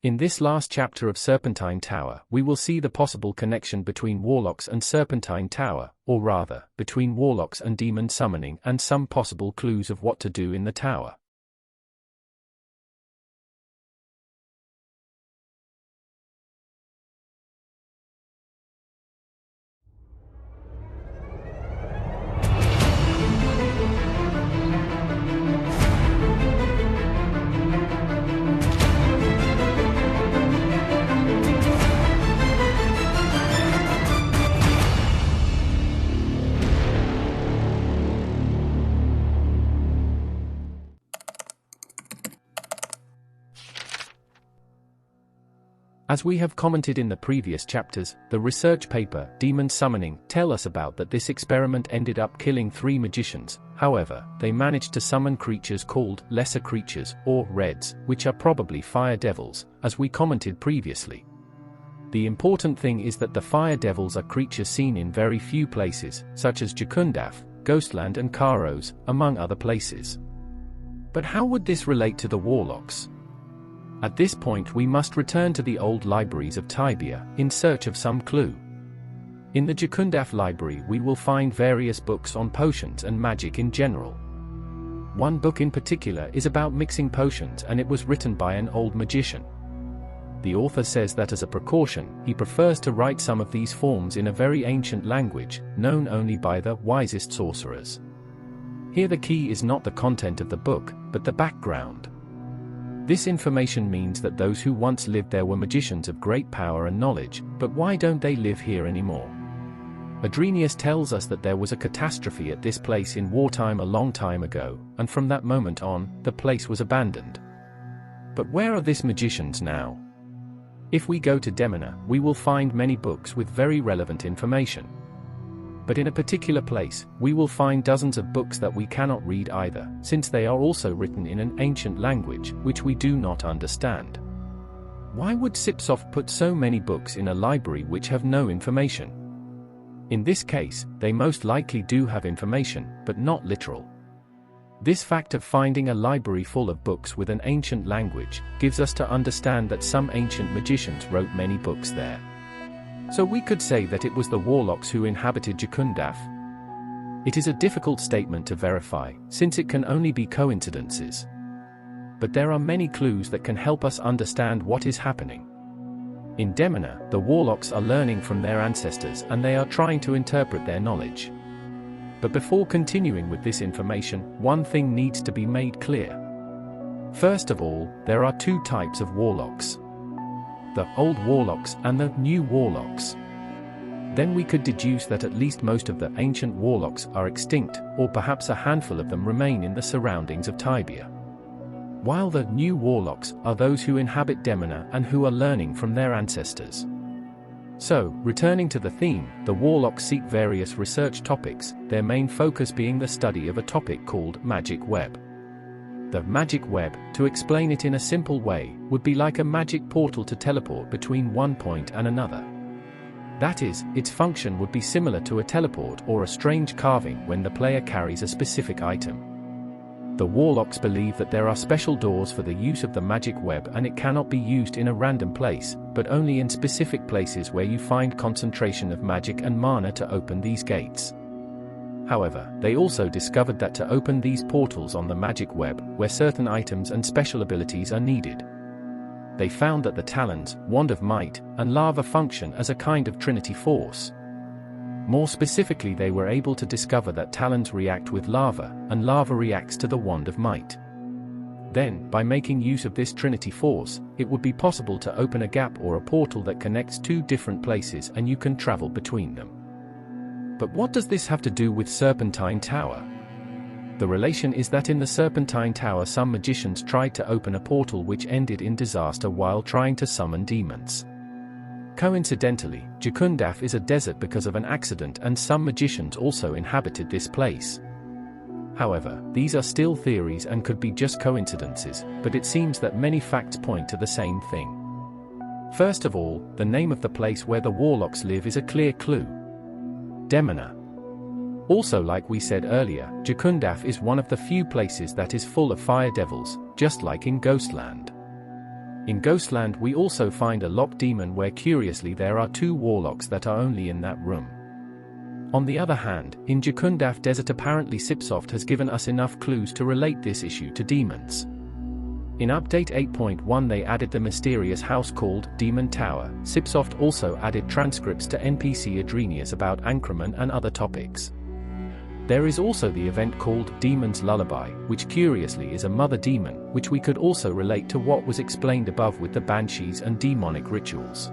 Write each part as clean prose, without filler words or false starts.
In this last chapter of Serpentine Tower, we will see the possible connection between warlocks and Serpentine Tower, or rather, between warlocks and demon summoning, and some possible clues of what to do in the tower. As we have commented in the previous chapters, the research paper, Demon Summoning, tell us about that this experiment ended up killing 3 magicians. However, they managed to summon creatures called lesser creatures, or reds, which are probably fire devils, as we commented previously. The important thing is that the fire devils are creatures seen in very few places, such as Jakundaf, Ghostland and Karos, among other places. But how would this relate to the warlocks? At this point we must return to the old libraries of Tibia, in search of some clue. In the Jakundaf library we will find various books on potions and magic in general. One book in particular is about mixing potions, and it was written by an old magician. The author says that as a precaution, he prefers to write some of these forms in a very ancient language, known only by the wisest sorcerers. Here the key is not the content of the book, but the background. This information means that those who once lived there were magicians of great power and knowledge, but why don't they live here anymore? Adrenius tells us that there was a catastrophe at this place in wartime a long time ago, and from that moment on, the place was abandoned. But where are these magicians now? If we go to Demina, we will find many books with very relevant information. But in a particular place, we will find dozens of books that we cannot read either, since they are also written in an ancient language, which we do not understand. Why would Sipsov put so many books in a library which have no information? In this case, they most likely do have information, but not literal. This fact of finding a library full of books with an ancient language, gives us to understand that some ancient magicians wrote many books there. So we could say that it was the warlocks who inhabited Jakundaf. It is a difficult statement to verify, since it can only be coincidences. But there are many clues that can help us understand what is happening. In Demina, the warlocks are learning from their ancestors and they are trying to interpret their knowledge. But before continuing with this information, one thing needs to be made clear. First of all, there are 2 types of warlocks: the old warlocks and the new warlocks. Then we could deduce that at least most of the ancient warlocks are extinct, or perhaps a handful of them remain in the surroundings of Tibia. While the new warlocks are those who inhabit Demina and who are learning from their ancestors. So, returning to the theme, the warlocks seek various research topics, their main focus being the study of a topic called magic web. The magic web, to explain it in a simple way, would be like a magic portal to teleport between one point and another. That is, its function would be similar to a teleport or a strange carving when the player carries a specific item. The warlocks believe that there are special doors for the use of the magic web, and it cannot be used in a random place, but only in specific places where you find concentration of magic and mana to open these gates. However, they also discovered that to open these portals on the magic web, where certain items and special abilities are needed. They found that the talons, wand of might, and lava function as a kind of trinity force. More specifically, they were able to discover that talons react with lava, and lava reacts to the wand of might. Then, by making use of this trinity force, it would be possible to open a gap or a portal that connects 2 different places and you can travel between them. But what does this have to do with Serpentine Tower? The relation is that in the Serpentine Tower some magicians tried to open a portal which ended in disaster while trying to summon demons. Coincidentally, Jakundaf is a desert because of an accident, and some magicians also inhabited this place. However, these are still theories and could be just coincidences, but it seems that many facts point to the same thing. First of all, the name of the place where the warlocks live is a clear clue. Demina. Also, like we said earlier, Jakundaf is one of the few places that is full of fire devils, just like in Ghostland. In Ghostland we also find a locked demon where curiously there are 2 warlocks that are only in that room. On the other hand, in Jakundaf Desert apparently Sipsoft has given us enough clues to relate this issue to demons. In Update 8.1 they added the mysterious house called Demon Tower. Sipsoft also added transcripts to NPC Adrenius about Anchorman and other topics. There is also the event called Demon's Lullaby, which curiously is a mother demon, which we could also relate to what was explained above with the banshees and demonic rituals.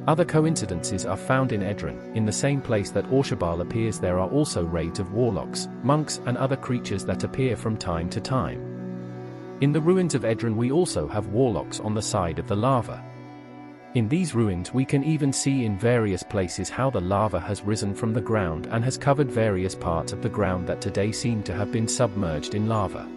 Other coincidences are found in Edron. In the same place that Orshabal appears there are also raids of warlocks, monks and other creatures that appear from time to time. In the ruins of Edron we also have warlocks on the side of the lava. In these ruins we can even see in various places how the lava has risen from the ground and has covered various parts of the ground that today seem to have been submerged in lava.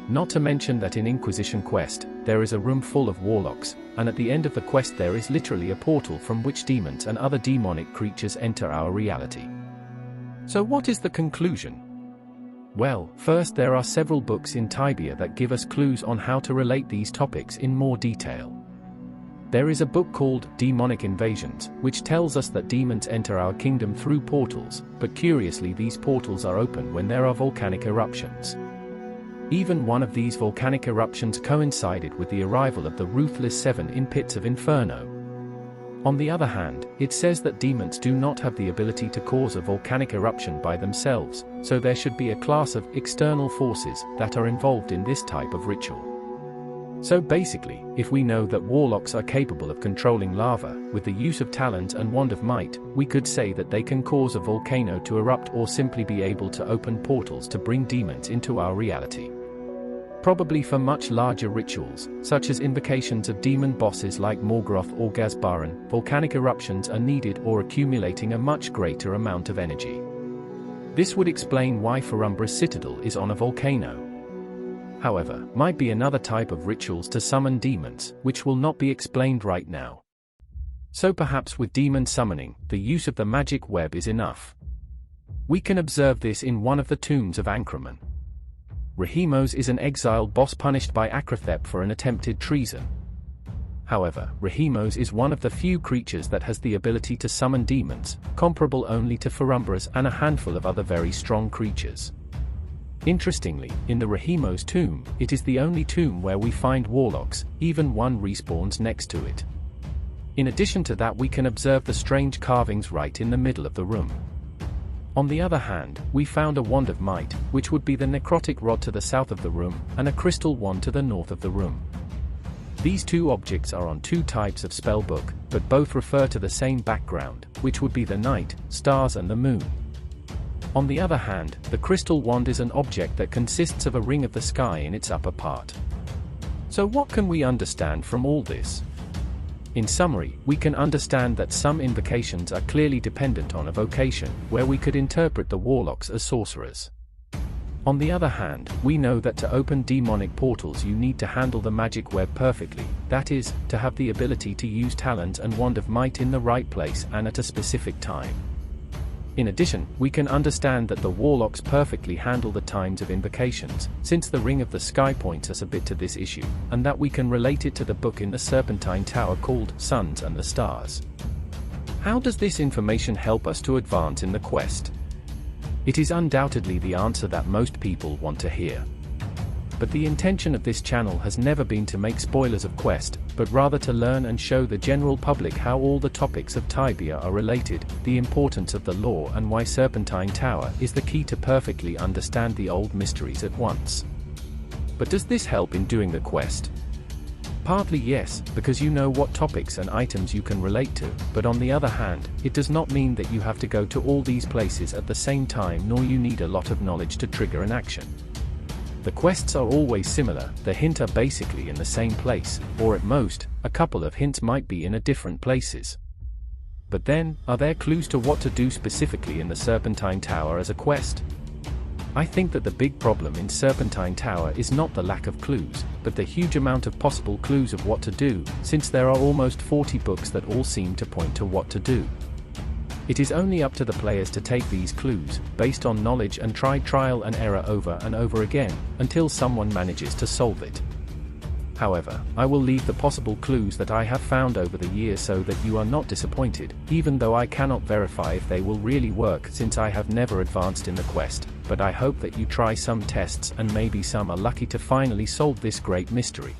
Not to mention that in Inquisition Quest, there is a room full of warlocks, and at the end of the quest there is literally a portal from which demons and other demonic creatures enter our reality. So what is the conclusion? Well, first there are several books in Tibia that give us clues on how to relate these topics in more detail. There is a book called Demonic Invasions, which tells us that demons enter our kingdom through portals, but curiously these portals are open when there are volcanic eruptions. Even one of these volcanic eruptions coincided with the arrival of the Ruthless Seven in Pits of Inferno. On the other hand, it says that demons do not have the ability to cause a volcanic eruption by themselves, so there should be a class of external forces that are involved in this type of ritual. So basically, if we know that warlocks are capable of controlling lava, with the use of talons and wand of might, we could say that they can cause a volcano to erupt or simply be able to open portals to bring demons into our reality. Probably for much larger rituals, such as invocations of demon bosses like Morgoth or Gazbaran, volcanic eruptions are needed or accumulating a much greater amount of energy. This would explain why Ferumbra's citadel is on a volcano. However, might be another type of rituals to summon demons, which will not be explained right now. So perhaps with demon summoning, the use of the magic web is enough. We can observe this in one of the tombs of Anchorman. Rahimos is an exiled boss punished by Akrathep for an attempted treason. However, Rahimos is one of the few creatures that has the ability to summon demons, comparable only to Ferumbras and a handful of other very strong creatures. Interestingly, in the Rahimos tomb, it is the only tomb where we find warlocks, even one respawns next to it. In addition to that we can observe the strange carvings right in the middle of the room. On the other hand, we found a wand of might, which would be the necrotic rod to the south of the room, and a crystal wand to the north of the room. These two objects are on 2 types of spellbook, but both refer to the same background, which would be the night, stars and the moon. On the other hand, the crystal wand is an object that consists of a ring of the sky in its upper part. So what can we understand from all this? In summary, we can understand that some invocations are clearly dependent on a vocation, where we could interpret the warlocks as sorcerers. On the other hand, we know that to open demonic portals you need to handle the magic web perfectly, that is, to have the ability to use talons and wand of might in the right place and at a specific time. In addition, we can understand that the warlocks perfectly handle the times of invocations, since the Ring of the Sky points us a bit to this issue, and that we can relate it to the book in the Serpentine Tower called Suns and the Stars. How does this information help us to advance in the quest? It is undoubtedly the answer that most people want to hear. But the intention of this channel has never been to make spoilers of Quest, but rather to learn and show the general public how all the topics of Tibia are related, the importance of the lore and why Serpentine Tower is the key to perfectly understand the old mysteries at once. But does this help in doing the quest? Partly yes, because you know what topics and items you can relate to, but on the other hand, it does not mean that you have to go to all these places at the same time nor you need a lot of knowledge to trigger an action. The quests are always similar, the hints are basically in the same place, or at most, a couple of hints might be in different places. But then, are there clues to what to do specifically in the Serpentine Tower as a quest? I think that the big problem in Serpentine Tower is not the lack of clues, but the huge amount of possible clues of what to do, since there are almost 40 books that all seem to point to what to do. It is only up to the players to take these clues, based on knowledge and try trial and error over and over again, until someone manages to solve it. However, I will leave the possible clues that I have found over the years so that you are not disappointed, even though I cannot verify if they will really work since I have never advanced in the quest, but I hope that you try some tests and maybe some are lucky to finally solve this great mystery.